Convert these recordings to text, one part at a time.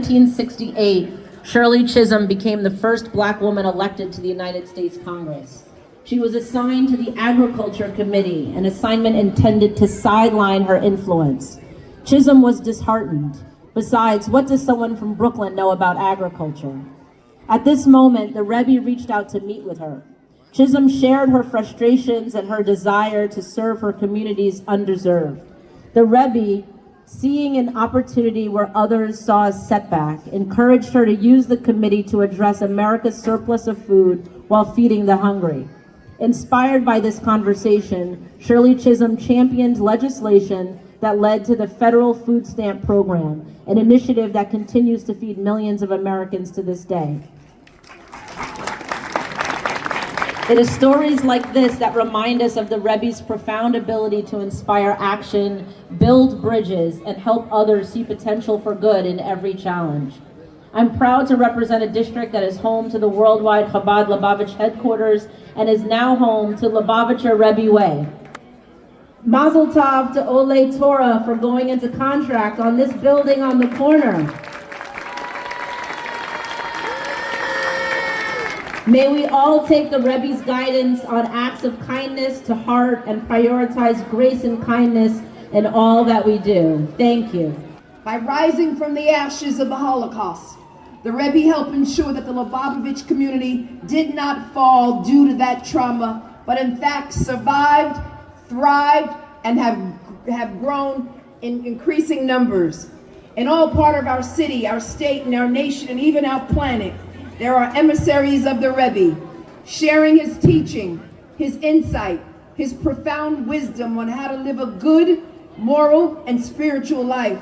1968, Shirley Chisholm became the first Black woman elected to the United States Congress. She was assigned to the Agriculture Committee, an assignment intended to sideline her influence. Chisholm was disheartened. Besides, what does someone from Brooklyn know about agriculture? At this moment, the Rebbe reached out to meet with her. Chisholm shared her frustrations and her desire to serve her community's undeserved. The Rebbe, seeing an opportunity where others saw a setback, encouraged her to use the committee to address America's surplus of food while feeding the hungry. Inspired by this conversation, Shirley Chisholm championed legislation that led to the federal food stamp program, an initiative that continues to feed millions of Americans to this day. It is stories like this that remind us of the Rebbe's profound ability to inspire action, build bridges, and help others see potential for good in every challenge. I'm proud to represent a district that is home to the worldwide Chabad-Lubavitch headquarters and is now home to Lubavitcher Rebbe Way. Mazel tov to Ole Torah for going into contract on this building on the corner. May we all take the Rebbe's guidance on acts of kindness to heart and prioritize grace and kindness in all that we do. Thank you. By rising from the ashes of the Holocaust, the Rebbe helped ensure that the Lubavitch community did not fall due to that trauma, but in fact survived, thrived, and have grown in increasing numbers. In all part of our city, our state, and our nation, and even our planet, there are emissaries of the Rebbe, sharing his teaching, his insight, his profound wisdom on how to live a good, moral, and spiritual life.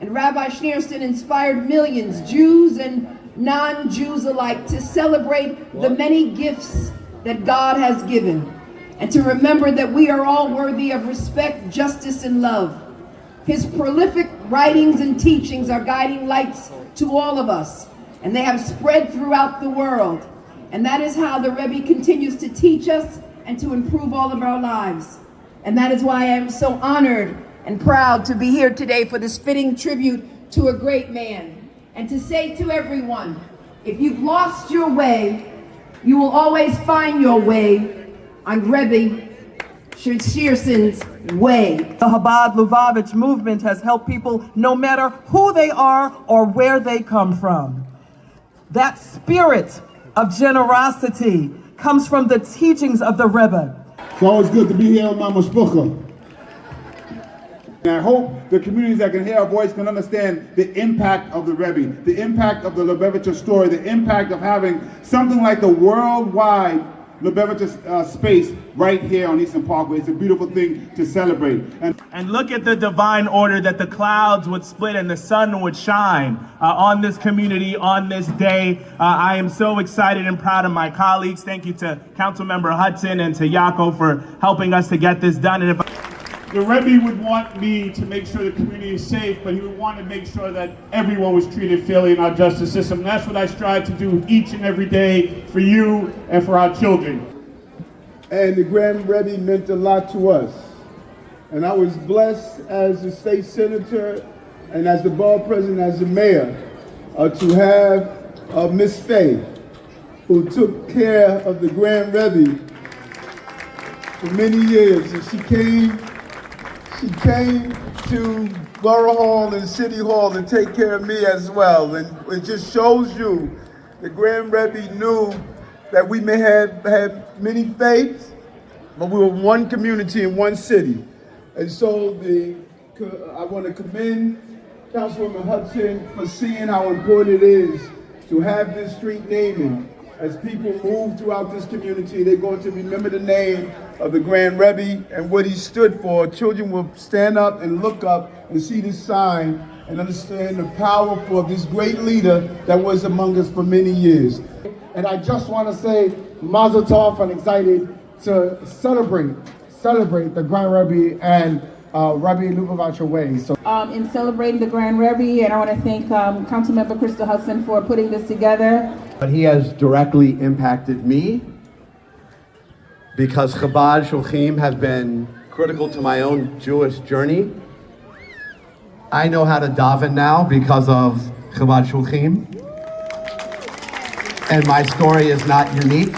And Rabbi Schneerson inspired millions, Jews and non-Jews alike, to celebrate the many gifts that God has given, and to remember that we are all worthy of respect, justice, and love. His prolific writings and teachings are guiding lights to all of us, and they have spread throughout the world. And that is how the Rebbe continues to teach us and to improve all of our lives. And that is why I am so honored and proud to be here today for this fitting tribute to a great man. And to say to everyone, if you've lost your way, you will always find your way on Rebbe Schneerson's way. The Chabad-Lubavitch movement has helped people no matter who they are or where they come from. That spirit of generosity comes from the teachings of the Rebbe. It's always good to be here with my mashpucha. And I hope the communities that can hear our voice can understand the impact of the Rebbe, the impact of the Lubavitcher story, the impact of having something like the worldwide Lubavitcher space right here on Eastern Parkway. It's a beautiful thing to celebrate. And look at the divine order that the clouds would split and the sun would shine on this community, on this day. I am so excited and proud of my colleagues. Thank you to Councilmember Hudson and to Yaakov for helping us to get this done. And the Rebbe would want me to make sure the community is safe, but he would want to make sure that everyone was treated fairly in our justice system. And that's what I strive to do each and every day for you and for our children. And the Grand Rebbe meant a lot to us. And I was blessed as a state senator and as the borough president, as the mayor, to have Miss Faye, who took care of the Grand Rebbe for many years. And she came to Borough Hall and City Hall to take care of me as well. And it just shows you the Grand Rebbe knew that we may have had many faiths, but we were one community in one city. And so I want to commend Councilwoman Hudson for seeing how important it is to have this street naming. As people move throughout this community, they're going to remember the name of the Grand Rebbe and what he stood for. Children will stand up and look up and see this sign and understand the power for this great leader that was among us for many years. And I just want to say Mazel Tov, and excited to celebrate the Grand Rebbe and Rebbe Lubavitcher Way. So, in celebrating the Grand Rebbe, and I want to thank Councilmember Crystal Hudson for putting this together. But he has directly impacted me because Chabad Shulchim has been critical to my own Jewish journey. I know how to daven now because of Chabad Shulchim. And my story is not unique.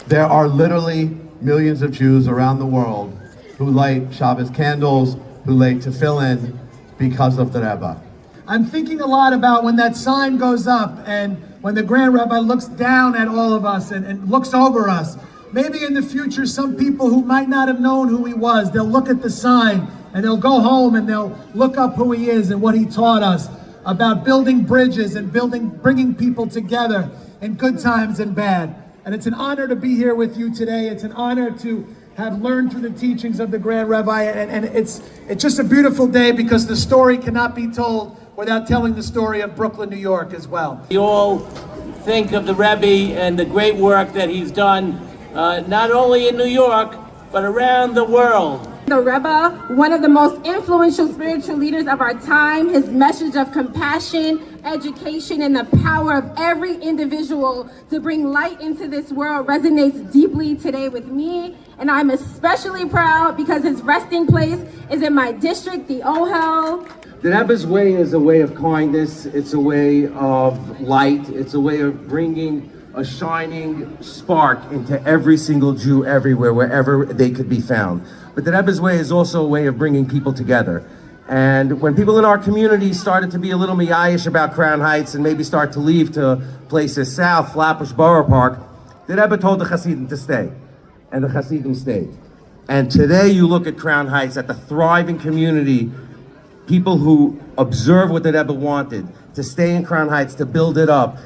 There are literally millions of Jews around the world who light Shabbos candles, who light tefillin because of the Rebbe. I'm thinking a lot about when that sign goes up and when the Grand Rabbi looks down at all of us and looks over us. Maybe in the future, some people who might not have known who he was, they'll look at the sign and they'll go home and they'll look up who he is and what he taught us about building bridges and bringing people together in good times and bad. And it's an honor to be here with you today. It's an honor to have learned through the teachings of the Grand Rabbi, and it's just a beautiful day because the story cannot be told without telling the story of Brooklyn, New York as well. We all think of the Rebbe and the great work that he's done, not only in New York, but around the world. The Rebbe, one of the most influential spiritual leaders of our time, his message of compassion, education, and the power of every individual to bring light into this world resonates deeply today with me. And I'm especially proud because his resting place is in my district, the Ohel. The Rebbe's way is a way of kindness, it's a way of light, it's a way of bringing a shining spark into every single Jew everywhere, wherever they could be found. But the Rebbe's way is also a way of bringing people together. And when people in our community started to be a little miyayish about Crown Heights and maybe start to leave to places south, Flatbush Borough Park, the Rebbe told the Hasidim to stay. And the Hasidim stayed. And today you look at Crown Heights, at the thriving community, people who observe what the Rebbe wanted, to stay in Crown Heights, to build it up.